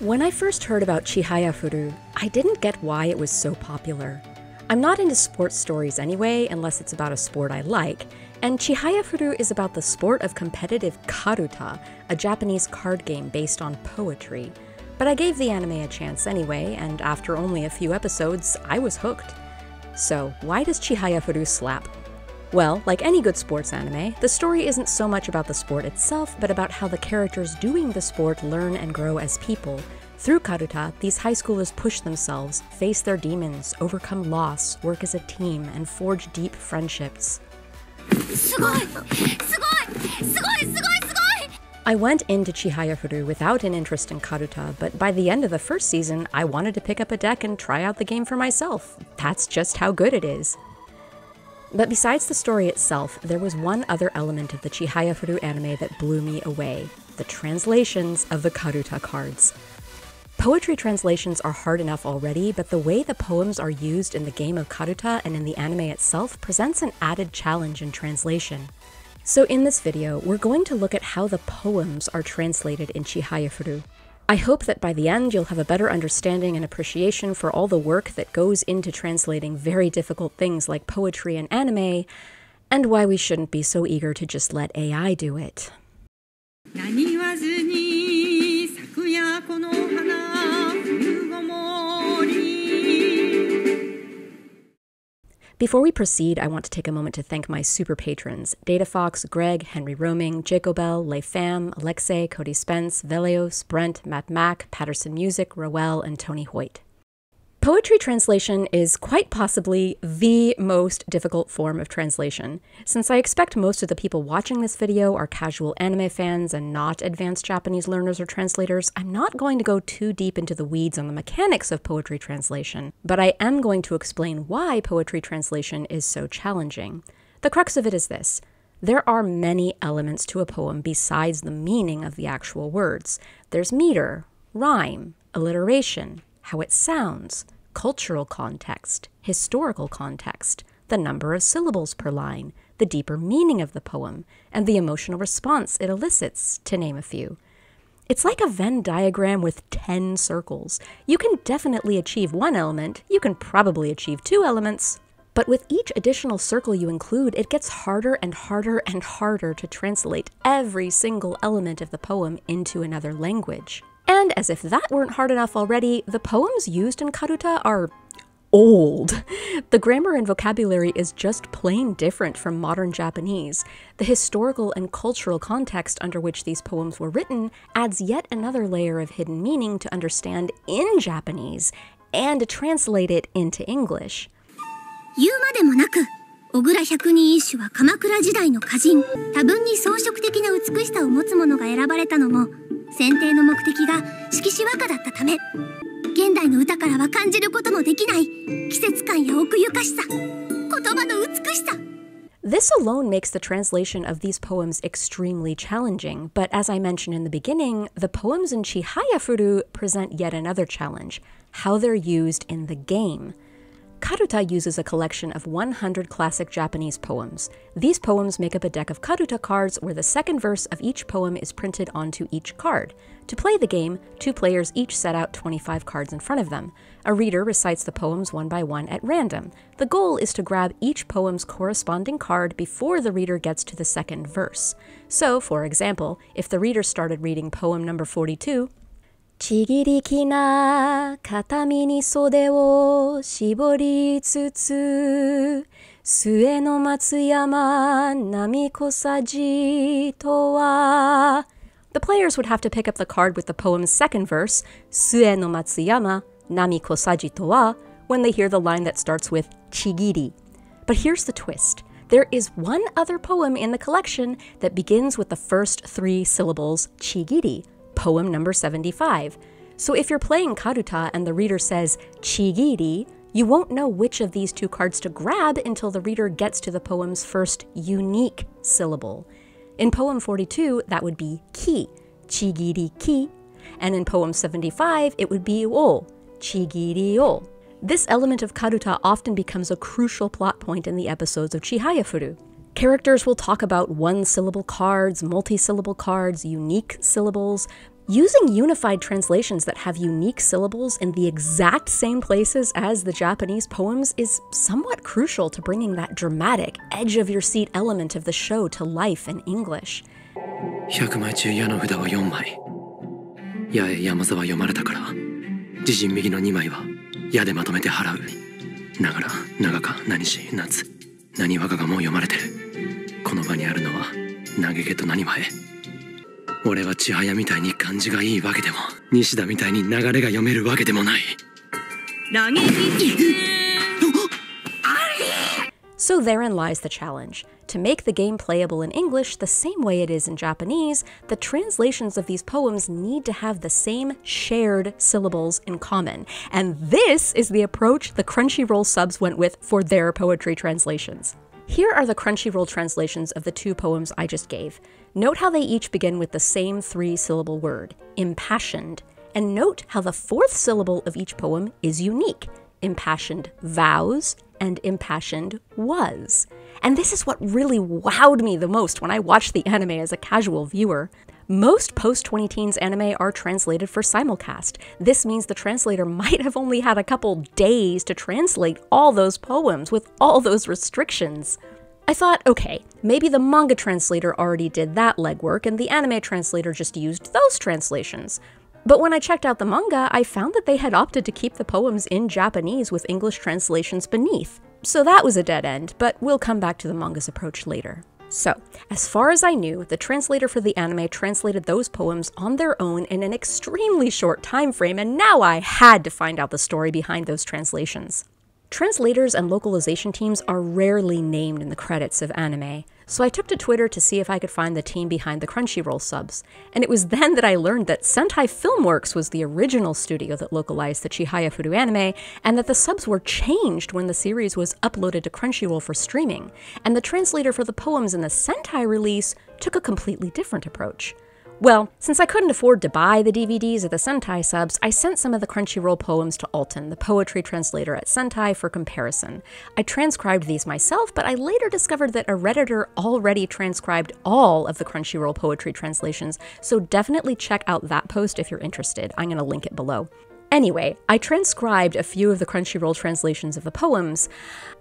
When I first heard about Chihaya Furu, I didn't get why it was so popular. I'm not into sports stories anyway, unless it's about a sport I like, and Chihaya Furu is about the sport of competitive karuta, a Japanese card game based on poetry. But I gave the anime a chance anyway, and after only a few episodes, I was hooked. So, why does Chihaya Furu slap? Well, like any good sports anime, the story isn't so much about the sport itself, but about how the characters doing the sport learn and grow as people. Through karuta, these high schoolers push themselves, face their demons, overcome loss, work as a team, and forge deep friendships. I went into Chihaya Furu without an interest in karuta, but by the end of the first season, I wanted to pick up a deck and try out the game for myself. That's just how good it is. But besides the story itself, there was one other element of the Chihaya Furu anime that blew me away: the translations of the karuta cards. Poetry translations are hard enough already, but the way the poems are used in the game of karuta and in the anime itself presents an added challenge in translation. So in this video, we're going to look at how the poems are translated in Chihaya Furu. I hope that by the end you'll have a better understanding and appreciation for all the work that goes into translating very difficult things like poetry and anime, and why we shouldn't be so eager to just let AI do it. Before we proceed, I want to take a moment to thank my super patrons: DataFox, Greg, Henry Roaming, Jacobel, Leifam, Alexei, Cody Spence, Velios, Brent, Matt Mack, Patterson Music, Roel, and Tony Hoyt. Poetry translation is quite possibly the most difficult form of translation. Since I expect most of the people watching this video are casual anime fans and not advanced Japanese learners or translators, I'm not going to go too deep into the weeds on the mechanics of poetry translation, but I am going to explain why poetry translation is so challenging. The crux of it is this: there are many elements to a poem besides the meaning of the actual words. There's meter, rhyme, alliteration, how it sounds, cultural context, historical context, the number of syllables per line, the deeper meaning of the poem, and the emotional response it elicits, to name a few. It's like a Venn diagram with 10 circles. You can definitely achieve one element, you can probably achieve 2 elements, but with each additional circle you include, it gets harder and harder and harder to translate every single element of the poem into another language. And as if that weren't hard enough already, the poems used in karuta are old. The grammar and vocabulary is just plain different from modern Japanese. The historical and cultural context under which these poems were written adds yet another layer of hidden meaning to understand in Japanese and to translate it into English. 言うまでもなく、小倉百人一首は鎌倉時代の歌人、多分に装飾的な美しさを持つ者が選ばれたのも、選定の目的が色紙和歌だったため、現代の歌からは感じることのできない季節感や奥ゆかしさ、言葉の美しさ。This alone makes the translation of these poems extremely challenging, but as I mentioned in the beginning, the poems in Chihaya Furu present yet another challenge: how they're used in the game. Karuta uses a collection of 100 classic Japanese poems. These poems make up a deck of karuta cards where the second verse of each poem is printed onto each card. To play the game, 2 players each set out 25 cards in front of them. A reader recites the poems one by one at random. The goal is to grab each poem's corresponding card before the reader gets to the second verse. So, for example, if the reader started reading poem number 42, ちぎりきな片身に袖を絞りつつ末の松山波小さじとは The players would have to pick up the card with the poem's second verse, 末の松山波小さじとは, when they hear the line that starts with ちぎり. But here's the twist. There is one other poem in the collection that begins with the first 3 syllables, ちぎり, poem number 75. So if you're playing karuta and the reader says chigiri, you won't know which of these 2 cards to grab until the reader gets to the poem's first unique syllable. In poem 42, that would be ki, chigiri ki, and in poem 75, it would be o, chigiri o. This element of karuta often becomes a crucial plot point in the episodes of Chihaya Furu. Characters will talk about one-syllable cards, multi-syllable cards, unique syllables. Using unified translations that have unique syllables in the exact same places as the Japanese poems is somewhat crucial to bringing that dramatic, edge-of-your-seat element of the show to life in English. 100枚中矢の札は4枚。矢へ山座は読まれたから、自陣右の2枚は矢でまとめて払う。ながら、長か、何し、夏、何和歌がもう読まれてる。この場にあるのは、投げ毛と何前。俺は千早みたいに感じがいいわけでも、西田みたいに流れが読めるわけでもない。投げ火 So therein lies the challenge. To make the game playable in English the same way it is in Japanese, the translations of these poems need to have the same shared syllables in common. And this is the approach the Crunchyroll subs went with for their poetry translations. Here are the Crunchyroll translations of the two poems I just gave. Note how they each begin with the same 3-syllable word, impassioned, and note how the 4th syllable of each poem is unique, impassioned vows and impassioned was. And this is what really wowed me the most when I watched the anime as a casual viewer. Most post-20-teens anime are translated for simulcast. This means the translator might have only had a couple days to translate all those poems with all those restrictions. I thought, okay, maybe the manga translator already did that legwork and the anime translator just used those translations. But when I checked out the manga, I found that they had opted to keep the poems in Japanese with English translations beneath. So that was a dead end, but we'll come back to the manga's approach later. So, as far as I knew, the translator for the anime translated those poems on their own in an extremely short time frame, and now I had to find out the story behind those translations. Translators and localization teams are rarely named in the credits of anime, so I took to Twitter to see if I could find the team behind the Crunchyroll subs, and it was then that I learned that Sentai Filmworks was the original studio that localized the Chihaya Furu anime, and that the subs were changed when the series was uploaded to Crunchyroll for streaming, and the translator for the poems in the Sentai release took a completely different approach. Well, since I couldn't afford to buy the DVDs of the Sentai subs, I sent some of the Crunchyroll poems to Alton, the poetry translator at Sentai, for comparison. I transcribed these myself, but I later discovered that a Redditor already transcribed all of the Crunchyroll poetry translations, so definitely check out that post if you're interested. I'm going to link it below. Anyway, I transcribed a few of the Crunchyroll translations of the poems,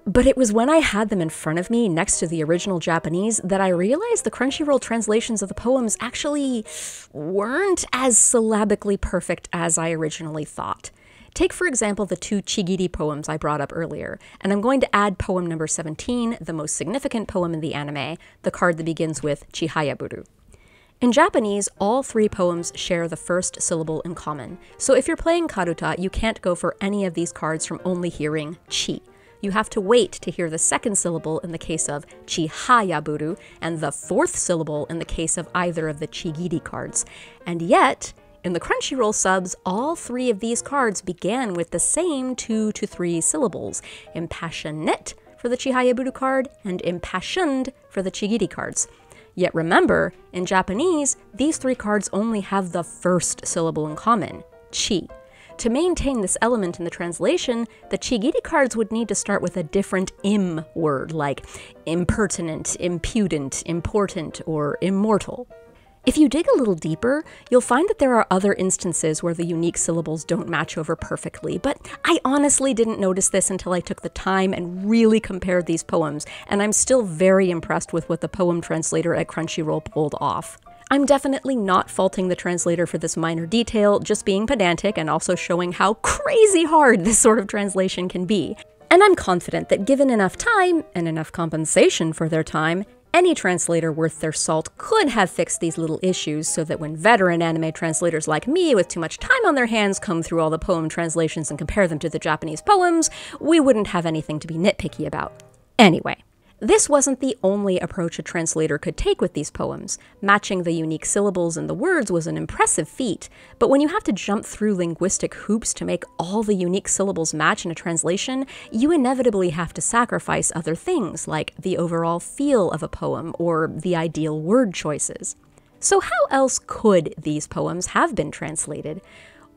but it was when I had them in front of me next to the original Japanese that I realized the Crunchyroll translations of the poems actually weren't as syllabically perfect as I originally thought. Take, for example, the two Chigiri poems I brought up earlier, and I'm going to add poem number 17, the most significant poem in the anime, the card that begins with Chihayaburu. In Japanese, all 3 poems share the first syllable in common, so if you're playing Karuta, you can't go for any of these cards from only hearing chi. You have to wait to hear the second syllable in the case of Chihayaburu, and the 4th syllable in the case of either of the Chigiri cards. And yet, in the Crunchyroll subs, all 3 of these cards began with the same 2 to 3 syllables, impassionate for the Chihayaburu card, and impassioned for the Chigiri cards. Yet remember, in Japanese, these 3 cards only have the first syllable in common, chi. To maintain this element in the translation, the Chigiri cards would need to start with a different im word, like impertinent, impudent, important, or immortal. If you dig a little deeper, you'll find that there are other instances where the unique syllables don't match over perfectly, but I honestly didn't notice this until I took the time and really compared these poems, and I'm still very impressed with what the poem translator at Crunchyroll pulled off. I'm definitely not faulting the translator for this minor detail, just being pedantic and also showing how crazy hard this sort of translation can be. And I'm confident that given enough time, and enough compensation for their time, any translator worth their salt could have fixed these little issues so that when veteran anime translators like me with too much time on their hands comb through all the poem translations and compare them to the Japanese poems, we wouldn't have anything to be nitpicky about. Anyway, this wasn't the only approach a translator could take with these poems. Matching the unique syllables in the words was an impressive feat, but when you have to jump through linguistic hoops to make all the unique syllables match in a translation, you inevitably have to sacrifice other things, like the overall feel of a poem or the ideal word choices. So how else could these poems have been translated?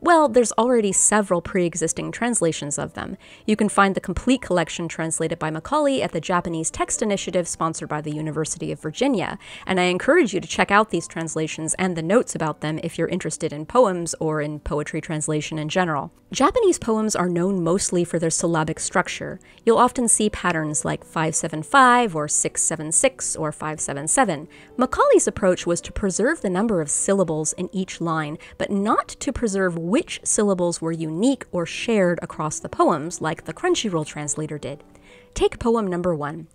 Well, there's already several pre-existing translations of them. You can find the complete collection translated by Macaulay at the Japanese Text Initiative sponsored by the University of Virginia, and I encourage you to check out these translations and the notes about them if you're interested in poems or in poetry translation in general. Japanese poems are known mostly for their syllabic structure. You'll often see patterns like 575 or 676 or 577. Macaulay's approach was to preserve the number of syllables in each line, but not to preserve which syllables were unique or shared across the poems, like the Crunchyroll translator did. Take poem number 1.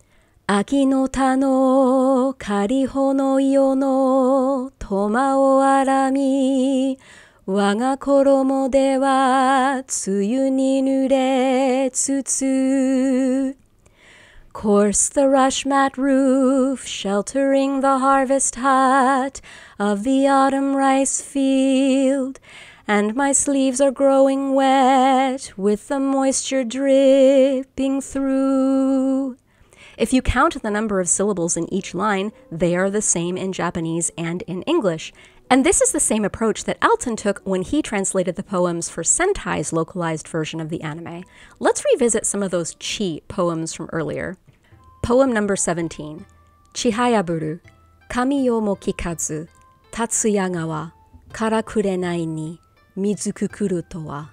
Aki no ta no kariho no iyo no toma o arami waga koromo de wa tsuyu ni nure tsutsu. Course the rush mat roof, sheltering the harvest hut of the autumn rice field, and my sleeves are growing wet with the moisture dripping through. If you count the number of syllables in each line, they are the same in Japanese and in English. And this is the same approach that Alton took when he translated the poems for Sentai's localized version of the anime. Let's revisit some of those Chi poems from earlier. Poem number 17. Chihayaburu, kami yo mo kikazu, Tatsuya wa kara kurenai ni mizuku kuru to wa.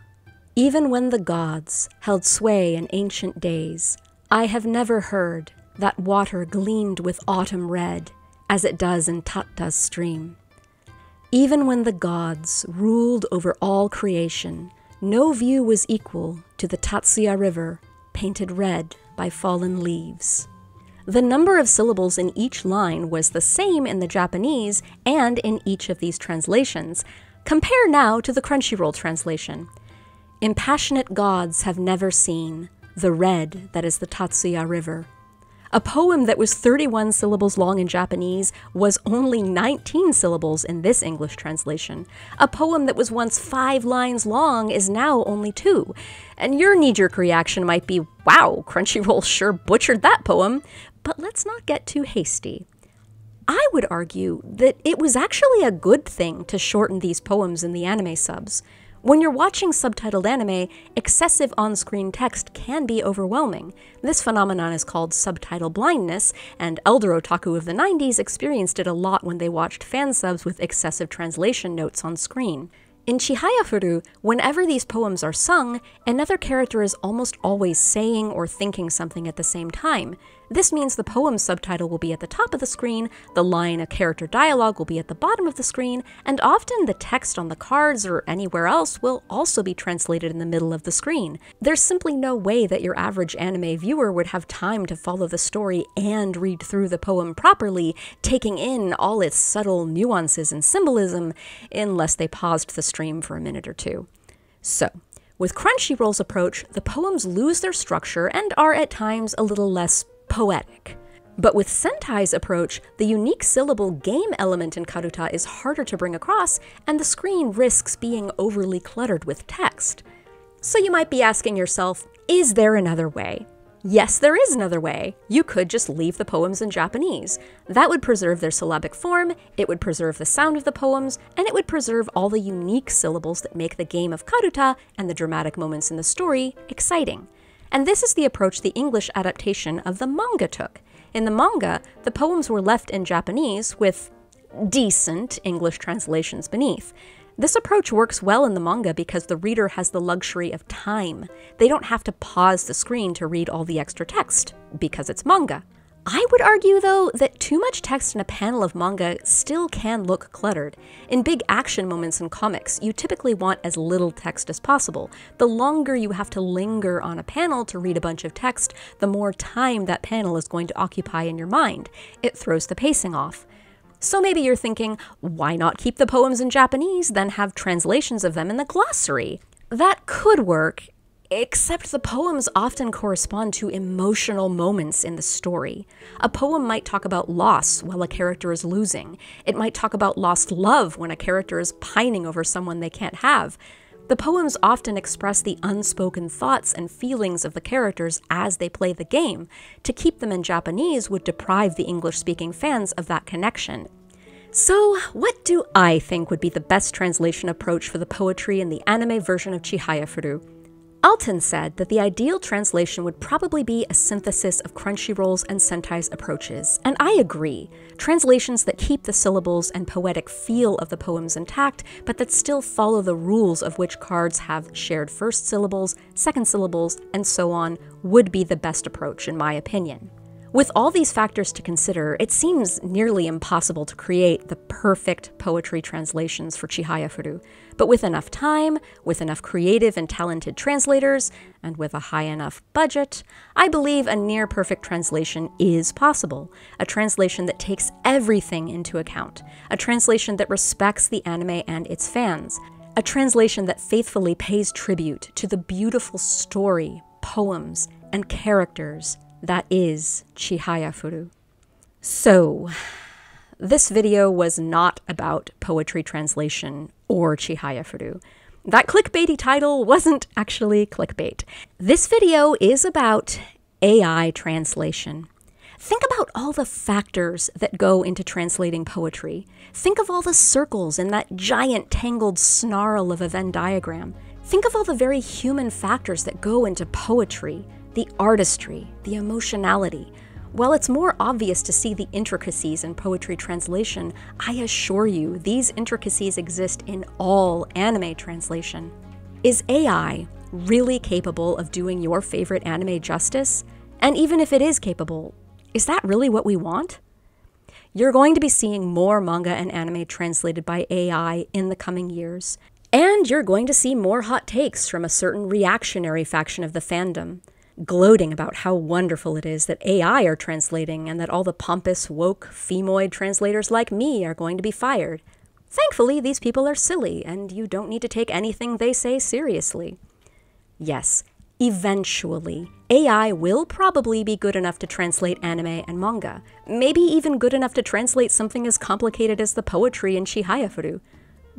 Even when the gods held sway in ancient days, I have never heard that water gleamed with autumn red as it does in Tatta's stream. Even when the gods ruled over all creation, no view was equal to the Tatsuya River painted red by fallen leaves. The number of syllables in each line was the same in the Japanese and in each of these translations. Compare now to the Crunchyroll translation. Impassionate gods have never seen the red that is the Tatsuya River. A poem that was 31 syllables long in Japanese was only 19 syllables in this English translation. A poem that was once 5 lines long is now only 2. And your knee-jerk reaction might be, wow, Crunchyroll sure butchered that poem. But let's not get too hasty. I would argue that it was actually a good thing to shorten these poems in the anime subs. When you're watching subtitled anime, excessive on-screen text can be overwhelming. This phenomenon is called subtitle blindness, and elder otaku of the 90s experienced it a lot when they watched fan subs with excessive translation notes on screen. In Chihayafuru, whenever these poems are sung, another character is almost always saying or thinking something at the same time. This means the poem subtitle will be at the top of the screen, the line of character dialogue will be at the bottom of the screen, and often the text on the cards or anywhere else will also be translated in the middle of the screen. There's simply no way that your average anime viewer would have time to follow the story and read through the poem properly, taking in all its subtle nuances and symbolism, unless they paused the stream for a minute or two. So, with Crunchyroll's approach, the poems lose their structure and are at times a little less poetic. But with Sentai's approach, the unique syllable game element in Karuta is harder to bring across, and the screen risks being overly cluttered with text. So you might be asking yourself, is there another way? Yes, there is another way. You could just leave the poems in Japanese. That would preserve their syllabic form, it would preserve the sound of the poems, and it would preserve all the unique syllables that make the game of Karuta and the dramatic moments in the story exciting. And this is the approach the English adaptation of the manga took. In the manga, the poems were left in Japanese with decent English translations beneath. This approach works well in the manga because the reader has the luxury of time. They don't have to pause the screen to read all the extra text, because it's manga. I would argue, though, that too much text in a panel of manga still can look cluttered. In big action moments in comics, you typically want as little text as possible. The longer you have to linger on a panel to read a bunch of text, the more time that panel is going to occupy in your mind. It throws the pacing off. So maybe you're thinking, why not keep the poems in Japanese, then have translations of them in the glossary? That could work, except the poems often correspond to emotional moments in the story. A poem might talk about loss while a character is losing. It might talk about lost love when a character is pining over someone they can't have. The poems often express the unspoken thoughts and feelings of the characters as they play the game. To keep them in Japanese would deprive the English-speaking fans of that connection. So, what do I think would be the best translation approach for the poetry in the anime version of Chihayafuru? Alton said that the ideal translation would probably be a synthesis of Crunchyroll's and Sentai's approaches, and I agree. Translations that keep the syllables and poetic feel of the poems intact, but that still follow the rules of which cards have shared first syllables, second syllables, and so on, would be the best approach, in my opinion. With all these factors to consider, it seems nearly impossible to create the perfect poetry translations for Chihayafuru, but with enough time, with enough creative and talented translators, and with a high enough budget, I believe a near-perfect translation is possible. A translation that takes everything into account. A translation that respects the anime and its fans. A translation that faithfully pays tribute to the beautiful story, poems, and characters that is Chihayafuru. So, this video was not about poetry translation or Chihayafuru. That clickbaity title wasn't actually clickbait. This video is about AI translation. Think about all the factors that go into translating poetry. Think of all the circles in that giant tangled snarl of a Venn diagram. Think of all the very human factors that go into poetry. The artistry, the emotionality. While it's more obvious to see the intricacies in poetry translation, I assure you these intricacies exist in all anime translation. Is AI really capable of doing your favorite anime justice? And even if it is capable, is that really what we want? You're going to be seeing more manga and anime translated by AI in the coming years. And you're going to see more hot takes from a certain reactionary faction of the fandom, gloating about how wonderful it is that AI are translating and that all the pompous, woke, femoid translators like me are going to be fired. Thankfully, these people are silly, and you don't need to take anything they say seriously. Yes, eventually, AI will probably be good enough to translate anime and manga, maybe even good enough to translate something as complicated as the poetry in Chihayafuru.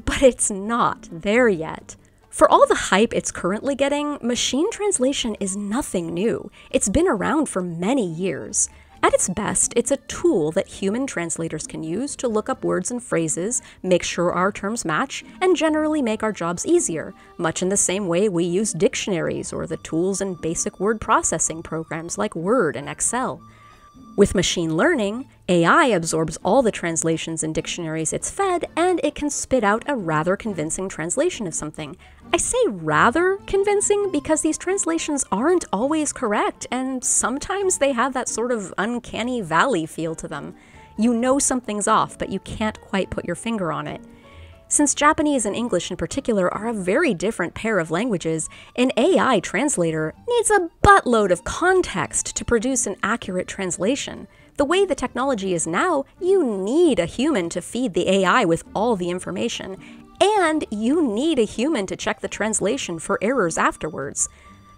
But it's not there yet. For all the hype it's currently getting, machine translation is nothing new. It's been around for many years. At its best, it's a tool that human translators can use to look up words and phrases, make sure our terms match, and generally make our jobs easier, much in the same way we use dictionaries or the tools and basic word processing programs like Word and Excel. With machine learning, AI absorbs all the translations and dictionaries it's fed, and it can spit out a rather convincing translation of something. I say rather convincing because these translations aren't always correct, and sometimes they have that sort of uncanny valley feel to them. You know something's off, but you can't quite put your finger on it. Since Japanese and English in particular are a very different pair of languages, an AI translator needs a buttload of context to produce an accurate translation. The way the technology is now, you need a human to feed the AI with all the information, and you need a human to check the translation for errors afterwards.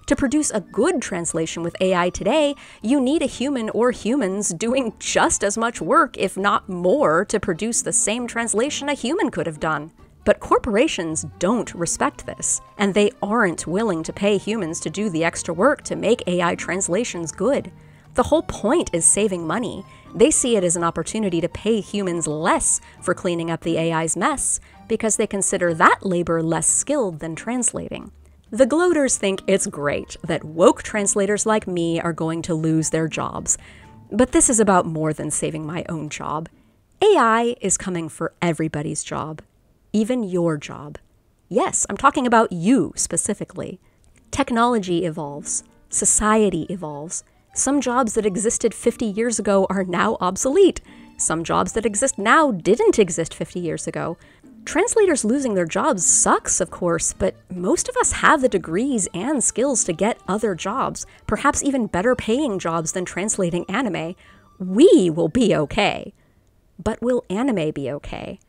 To produce a good translation with AI today, you need a human or humans doing just as much work, if not more, to produce the same translation a human could have done. But corporations don't respect this, and they aren't willing to pay humans to do the extra work to make AI translations good. The whole point is saving money. They see it as an opportunity to pay humans less for cleaning up the AI's mess, because they consider that labor less skilled than translating. The gloaters think it's great that woke translators like me are going to lose their jobs. But this is about more than saving my own job. AI is coming for everybody's job. Even your job. Yes, I'm talking about you specifically. Technology evolves. Society evolves. Some jobs that existed 50 years ago are now obsolete. Some jobs that exist now didn't exist 50 years ago. Translators losing their jobs sucks, of course, but most of us have the degrees and skills to get other jobs, perhaps even better paying jobs than translating anime. We will be okay. But will anime be okay?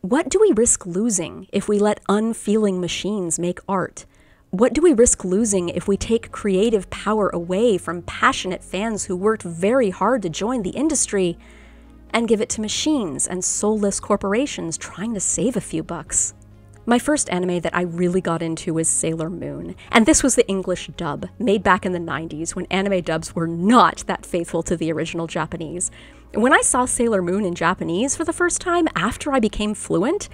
What do we risk losing if we let unfeeling machines make art? What do we risk losing if we take creative power away from passionate fans who worked very hard to join the industry and give it to machines and soulless corporations trying to save a few bucks? My first anime that I really got into was Sailor Moon, and this was the English dub, made back in the 90s when anime dubs were not that faithful to the original Japanese. When I saw Sailor Moon in Japanese for the first time after I became fluent,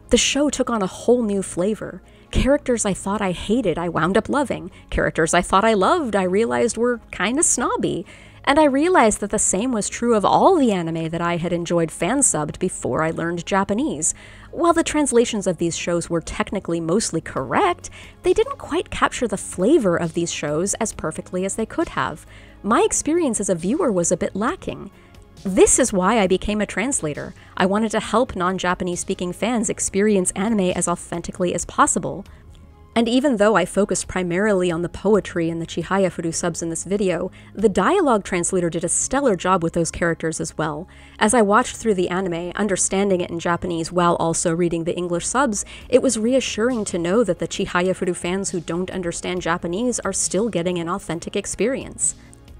the show took on a whole new flavor. Characters I thought I hated, I wound up loving. Characters I thought I loved, I realized were kinda snobby. And I realized that the same was true of all the anime that I had enjoyed fan-subbed before I learned Japanese. While the translations of these shows were technically mostly correct, they didn't quite capture the flavor of these shows as perfectly as they could have. My experience as a viewer was a bit lacking. This is why I became a translator. I wanted to help non-Japanese speaking fans experience anime as authentically as possible. And even though I focused primarily on the poetry and the Chihayafuru subs in this video, the dialogue translator did a stellar job with those characters as well. As I watched through the anime, understanding it in Japanese while also reading the English subs, it was reassuring to know that the Chihayafuru fans who don't understand Japanese are still getting an authentic experience.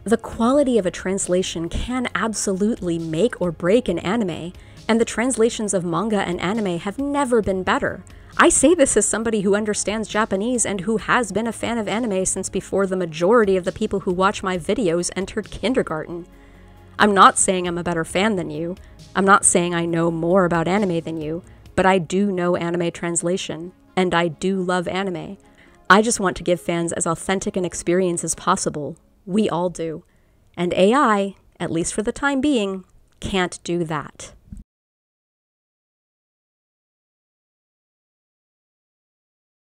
The quality of a translation can absolutely make or break an anime, and the translations of manga and anime have never been better. I say this as somebody who understands Japanese and who has been a fan of anime since before the majority of the people who watch my videos entered kindergarten. I'm not saying I'm a better fan than you. I'm not saying I know more about anime than you, but I do know anime translation, and I do love anime. I just want to give fans as authentic an experience as possible. We all do. And AI, at least for the time being, can't do that.